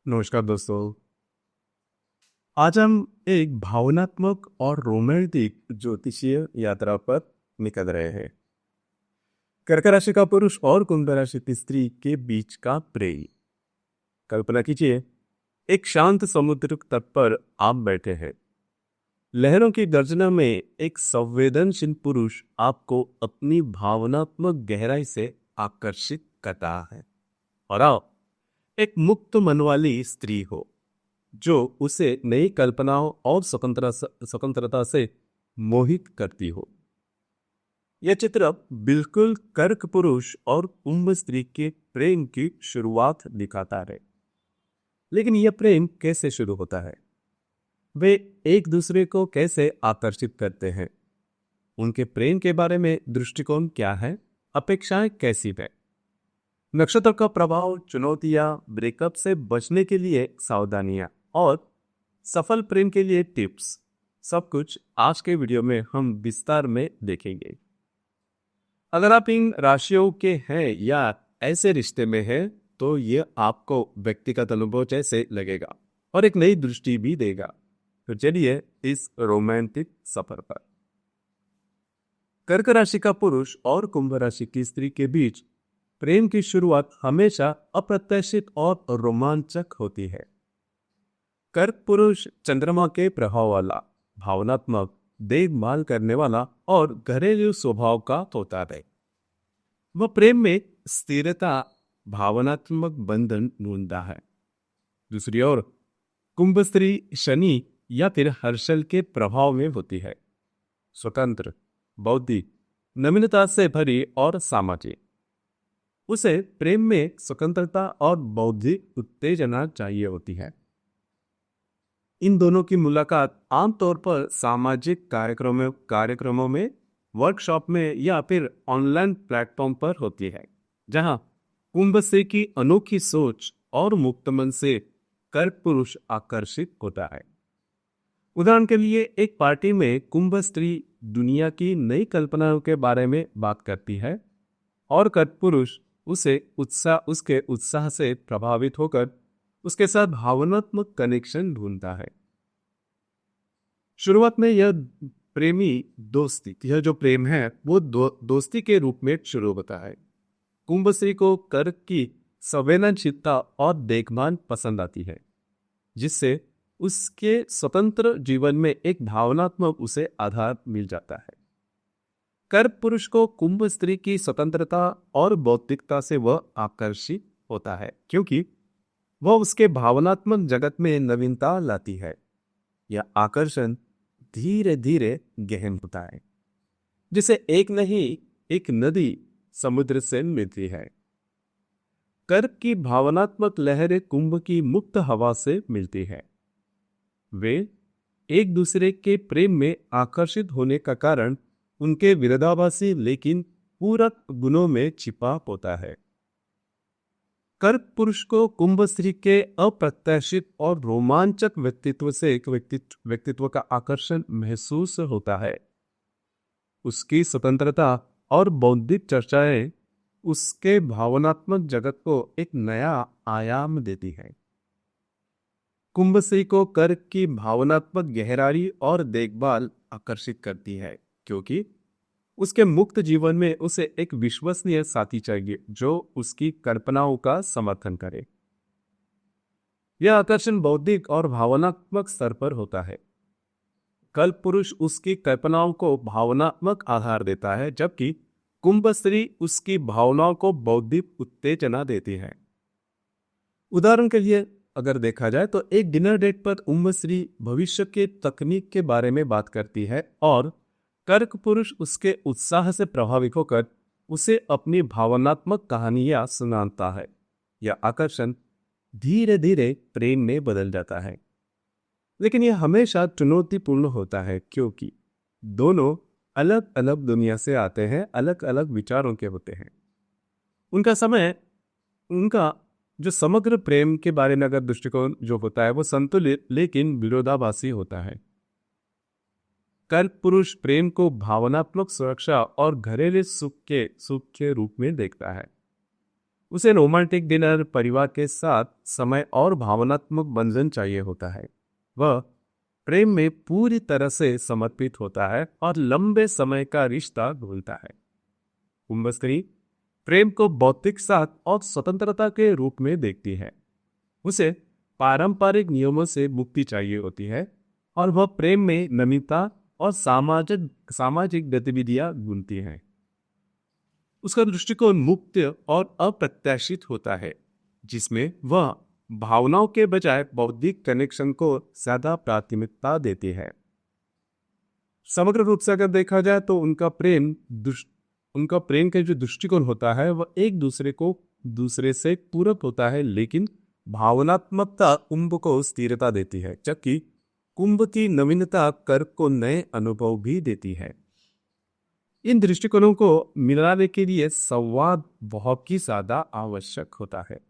नमस्कार दोस्तों। आज हम एक भावनात्मक और रोमांटिक ज्योतिषीय यात्रा पर निकल रहे हैं। कर्क राशि का पुरुष और कुंभ राशि की स्त्री के बीच का प्रेम। कल्पना कीजिए, एक शांत समुद्र तट पर आप बैठे हैं। लहरों की गर्जना में एक संवेदनशील पुरुष आपको अपनी भावनात्मक गहराई से आकर्षित करता है, और आप एक मुक्त मन वाली स्त्री हो जो उसे नई कल्पनाओं और स्वतंत्रता से मोहित करती हो। यह चित्र बिल्कुल कर्क पुरुष और कुंभ स्त्री के प्रेम की शुरुआत दिखाता है। लेकिन यह प्रेम कैसे शुरू होता है? वे एक दूसरे को कैसे आकर्षित करते हैं? उनके प्रेम के बारे में दृष्टिकोण क्या है? अपेक्षाएं कैसी है? नक्षत्र का प्रभाव, चुनौतियां, ब्रेकअप से बचने के लिए सावधानियां और सफल प्रेम के लिए टिप्स, सब कुछ आज के वीडियो में हम विस्तार में देखेंगे। अगर आप इन राशियों के हैं या ऐसे रिश्ते में हैं तो ये आपको व्यक्तिगत अनुभव जैसे लगेगा और एक नई दृष्टि भी देगा। तो चलिए इस रोमांटिक सफर पर। कर्क राशि का पुरुष और कुंभ राशि की स्त्री के बीच प्रेम की शुरुआत हमेशा अप्रत्याशित और रोमांचक होती है। कर्क पुरुष चंद्रमा के प्रभाव वाला, भावनात्मक, देखभाल करने वाला और घरेलू स्वभाव का होता है। वह प्रेम में स्थिरता, भावनात्मक बंधन ढूंढता है। दूसरी ओर कुंभ स्त्री शनि या फिर हर्षल के प्रभाव में होती है। स्वतंत्र, बौद्धिक, नम्रता से भरी और सामाजिक। उसे प्रेम में स्वतंत्रता और बौद्धिक उत्तेजना चाहिए होती है। इन दोनों की मुलाकात आमतौर पर सामाजिक कार्यक्रमों में, वर्कशॉप में या फिर ऑनलाइन प्लेटफॉर्म पर होती है, जहां कुंभ स्त्री की अनोखी सोच और मुक्त मन से कर्क पुरुष आकर्षित होता है। उदाहरण के लिए, एक पार्टी में कुंभ स्त्री दुनिया की नई कल्पनाओं के बारे में बात करती है और कर्क पुरुष उसके उत्साह से प्रभावित होकर उसके साथ भावनात्मक कनेक्शन ढूंढता है। शुरुआत में यह जो प्रेम है वो दोस्ती के रूप में शुरू होता है। कुंभ स्त्री को कर्क की संवेदनशीलता और देखभाल पसंद आती है, जिससे उसके स्वतंत्र जीवन में एक भावनात्मक उसे आधार मिल जाता है। कर्क पुरुष को कुंभ स्त्री की स्वतंत्रता और बौद्धिकता से वह आकर्षित होता है, क्योंकि वह उसके भावनात्मक जगत में नवीनता लाती है। यह आकर्षण धीरे धीरे गहन होता है, जिसे एक नदी समुद्र से मिलती है। कर्क की भावनात्मक लहरें कुंभ की मुक्त हवा से मिलती है। वे एक दूसरे के प्रेम में आकर्षित होने का कारण उनके विरोधाभासी लेकिन पूरक गुणों में छिपा होता है। कर्क पुरुष को कुंभ स्त्री के अप्रत्याशित और रोमांचक व्यक्तित्व का आकर्षण महसूस होता है। उसकी स्वतंत्रता और बौद्धिक चर्चाएं उसके भावनात्मक जगत को एक नया आयाम देती है। कुंभ स्त्री को कर्क की भावनात्मक गहराई और देखभाल आकर्षित करती है, क्योंकि उसके मुक्त जीवन में उसे एक विश्वसनीय साथी चाहिए जो उसकी कल्पनाओं का समर्थन करे। यह आकर्षण बौद्धिक और भावनात्मक स्तर पर होता है। कर्क पुरुष उसकी कल्पनाओं को भावनात्मक आधार देता है, जबकि कुंभ स्त्री उसकी भावनाओं को बौद्धिक उत्तेजना देती है। उदाहरण के लिए अगर देखा जाए तो एक डिनर डेट पर कुंभ स्त्री भविष्य के तकनीक के बारे में बात करती है और कर्क पुरुष उसके उत्साह से प्रभावित होकर उसे अपनी भावनात्मक कहानियां सुनाता है। यह आकर्षण धीरे धीरे प्रेम में बदल जाता है, लेकिन यह हमेशा चुनौतीपूर्ण होता है, क्योंकि दोनों अलग अलग दुनिया से आते हैं, अलग अलग विचारों के होते हैं। उनका जो समग्र प्रेम के बारे में अगर दृष्टिकोण जो होता है वो संतुलित लेकिन विरोधाभासी होता है। कर्क पुरुष प्रेम को भावनात्मक सुरक्षा और घरेलू सुख के रूप में देखता है। उसे रोमांटिक डिनर, परिवार के साथ समय और भावनात्मक बंधन चाहिए होता है। वह प्रेम में पूरी तरह से समर्पित होता है और लंबे समय का रिश्ता ढूंढता है। कुंभ स्त्री प्रेम को बौद्धिक साथ और स्वतंत्रता के रूप में देखती है। उसे पारंपरिक नियमों से मुक्ति चाहिए होती है और वह प्रेम में नम्रता और सामाजिक सामाजिक गतिविधियां ढूंढती है। उसका दृष्टिकोण मुक्त और अप्रत्याशित होता है, जिसमें वह भावनाओं के बजाय बौद्धिक कनेक्शन को ज्यादा प्राथमिकता देती है। समग्र रूप से अगर देखा जाए तो उनका प्रेम का जो दृष्टिकोण होता है वह एक दूसरे से पूरक होता है, लेकिन भावनात्मकता कुंभ को स्थिरता देती है, जबकि कुंभ की नवीनता कर्क को नए अनुभव भी देती है। इन दृष्टिकोणों को मिलाने के लिए संवाद बहुत ही ज्यादा आवश्यक होता है।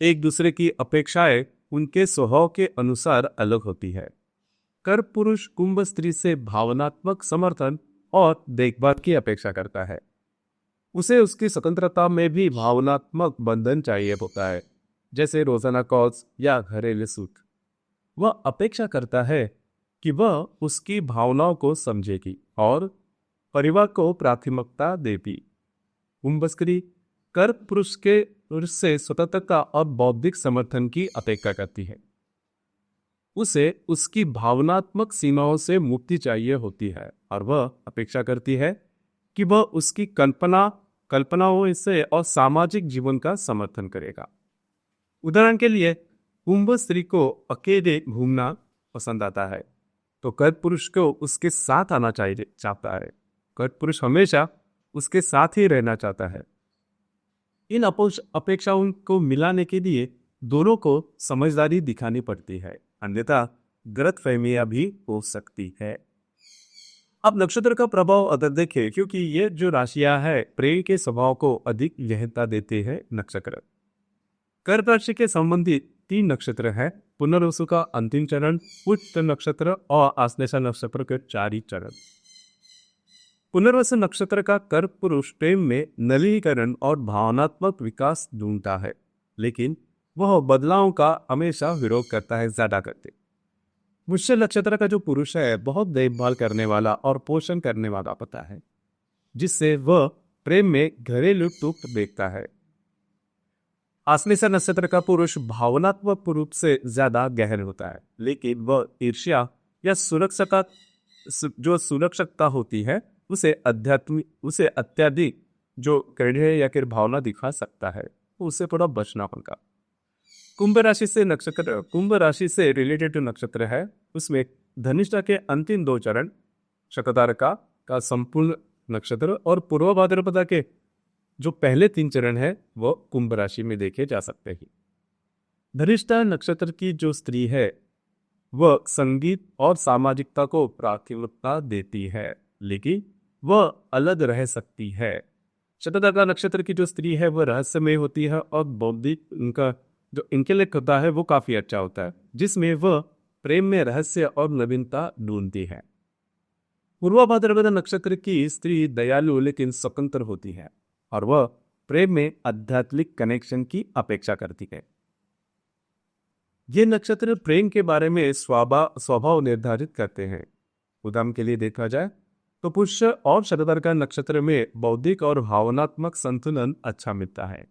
एक दूसरे की अपेक्षाएं उनके स्वभाव के अनुसार अलग होती है। कर्क पुरुष कुंभ स्त्री से भावनात्मक समर्थन और देखभाल की अपेक्षा करता है। उसे उसकी स्वतंत्रता में भी भावनात्मक बंधन चाहिए होता है, जैसे रोजाना कॉल्स या घरेलू सुख। वह अपेक्षा करता है कि वह उसकी भावनाओं को समझेगी और परिवार को प्राथमिकता देगी। कुंभ स्त्री कर्क पुरुष से स्वतंत्रता और बौद्धिक समर्थन की अपेक्षा करती है। उसे उसकी भावनात्मक सीमाओं से मुक्ति चाहिए होती है और वह अपेक्षा करती है कि वह उसकी कल्पनाओं से और सामाजिक जीवन का समर्थन करेगा। उदाहरण के लिए कुंभ स्त्री को अकेले घूमना पसंद आता है, तो कर्क पुरुष को उसके साथ आना चाहता है। कर्क पुरुष हमेशा उसके साथ ही रहना चाहता है। इन अपेक्षाओं को मिलाने के लिए दोनों को समझदारी दिखानी पड़ती है, अन्यथा गलतफहमियां भी हो सकती है। अब नक्षत्र का प्रभाव अगर देखें, क्योंकि ये जो राशियां है प्रेम के स्वभाव को अधिक गहनता देते हैं। नक्षत्र कर्क राशि के संबंधित 3 नक्षत्र है: पुनर्वसु का अंतिम चरण, पुष्य नक्षत्र और आश्लेषा नक्षत्र के 4 चरण। पुनर्वसु नक्षत्र का कर्क पुरुष प्रेम में नवीनीकरण और भावनात्मक विकास ढूंढता है, लेकिन वह बदलाव का हमेशा विरोध करता है, ज्यादा करते। पुष्य नक्षत्र का जो पुरुष है बहुत देखभाल करने वाला और पोषण करने वाला पता है, जिससे वह प्रेम में घरेलू सुख देखता है। आश्लेषा नक्षत्र का पुरुष भावनात्मक रूप से ज्यादा गहन होता है, लेकिन वह ईर्ष्या या सुरक्षकता होती है उसे अत्यधिक जो क्रोध या फिर भावना दिखा सकता है, तो उससे थोड़ा बचना होगा। कुंभ राशि से रिलेटेड जो नक्षत्र है उसमें धनिष्ठा के अंतिम 2 चरण, शततारका का संपूर्ण नक्षत्र और पूर्व भाद्रपदा के जो पहले 3 चरण है वो कुंभ राशि में देखे जा सकते हैं। धनिष्ठा नक्षत्र की जो स्त्री है वह संगीत और सामाजिकता को प्राथमिकता देती है, लेकिन वह अलग रह सकती है। शततारका नक्षत्र की जो स्त्री है वह रहस्यमय होती है और बौद्धिक उनका जो इंटेलेक्ट होता है वो काफी अच्छा होता है, जिसमें वह प्रेम में रहस्य और नवीनता ढूंढती है। पूर्व भाद्रपदा नक्षत्र की स्त्री दयालु लेकिन स्वतंत्र होती है और वह प्रेम में आध्यात्मिक कनेक्शन की अपेक्षा करती है। ये नक्षत्र प्रेम के बारे में स्वभाव निर्धारित करते हैं। उदाहरण के लिए देखा जाए तो पुष्य और शततारका नक्षत्र में बौद्धिक और भावनात्मक संतुलन अच्छा मिलता है,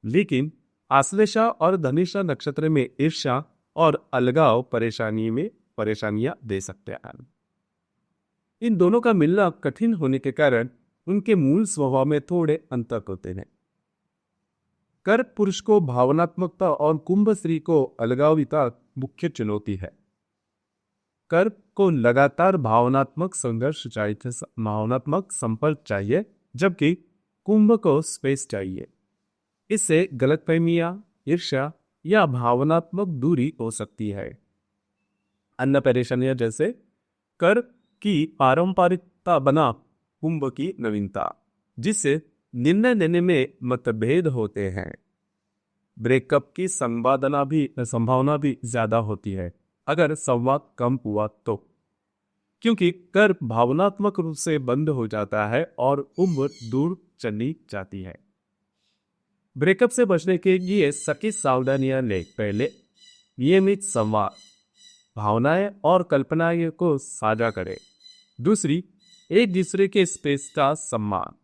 लेकिन आश्लेषा और धनिष्ठा नक्षत्र में ईर्ष्या और अलगाव परेशानियां दे सकते हैं। इन दोनों का मिलना कठिन होने के कारण उनके मूल स्वभाव में थोड़े अंतर होते हैं। कर्क पुरुष को भावनात्मकता और कुंभ स्त्री को अलगाविता मुख्य चुनौती है। कर्क को लगातार भावनात्मक संपर्क चाहिए, जबकि कुंभ को स्पेस चाहिए। इससे गलतफहमियां, ईर्ष्या या भावनात्मक दूरी हो सकती है। अन्य परेशानियां जैसे कर्क की पारंपरिकता बना कुंभ की नवीनता, जिससे निर्णय लेने में मतभेद होते हैं। ब्रेकअप की संभावना भी ज्यादा होती है अगर संवाद कम हुआ तो, क्योंकि कर्क भावनात्मक रूप से बंद हो जाता है और उम्र दूर चली जाती है। ब्रेकअप से बचने के लिए सखी सावधानियां ले। पहले, नियमित संवाद, भावनाएं और कल्पनाएं को साझा करें। दूसरी, एक दूसरे के स्पेस का सम्मान।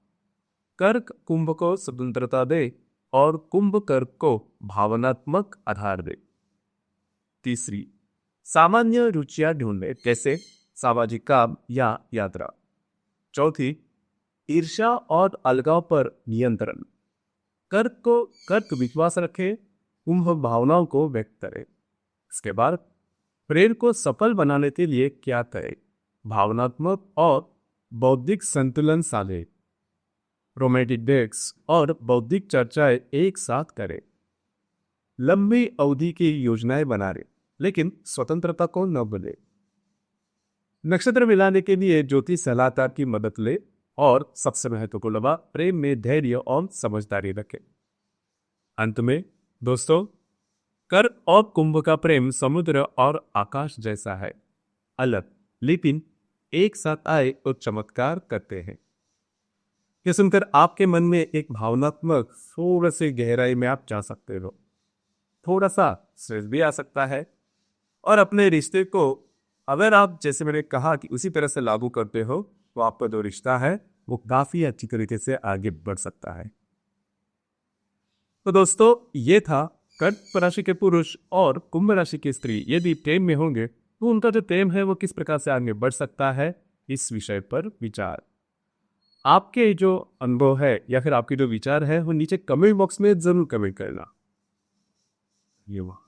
कर्क कुंभ को स्वतंत्रता दे और कुंभ कर्क को भावनात्मक आधार दे। तीसरी, सामान्य रुचियां ढूंढे, जैसे सामाजिक काम या यात्रा। चौथी, ईर्ष्या और अलगाव पर नियंत्रण। कर्क विश्वास रखे, कुंभ भावनाओं को व्यक्त करे। इसके बाद प्रेम को सफल बनाने के लिए क्या करें? भावनात्मक और बौद्धिक संतुलन साधे। रोमांटिक डेट्स और बौद्धिक चर्चाएं एक साथ करें। लंबी अवधि की योजनाएं बनाए, लेकिन स्वतंत्रता को न भूले। नक्षत्र मिलाने के लिए ज्योतिष सलाहकार की मदद ले और सबसे महत्वपूर्ण बात, प्रेम में धैर्य और समझदारी रखें। अंत में दोस्तों, कर्क और कुंभ का प्रेम समुद्र और आकाश जैसा है, अलग लेकिन एक साथ आए तो चमत्कार करते हैं। यह सुनकर आपके मन में एक भावनात्मक थोड़ा से गहराई में आप जा सकते हो, थोड़ा सा स्ट्रेस भी आ सकता है, और अपने रिश्ते को अगर आप, जैसे मैंने कहा, कि उसी तरह से लागू करते हो तो आपका जो रिश्ता है वो काफी अच्छी तरीके से आगे बढ़ सकता है। तो दोस्तों, ये था कर्क राशि के पुरुष और कुंभ राशि की स्त्री यदि प्रेम में होंगे तो उनका जो प्रेम है वो किस प्रकार से आगे बढ़ सकता है, इस विषय पर विचार। आपके जो अनुभव है या फिर आपके जो विचार है वो नीचे कमेंट बॉक्स में जरूर कमेंट करना। ये वो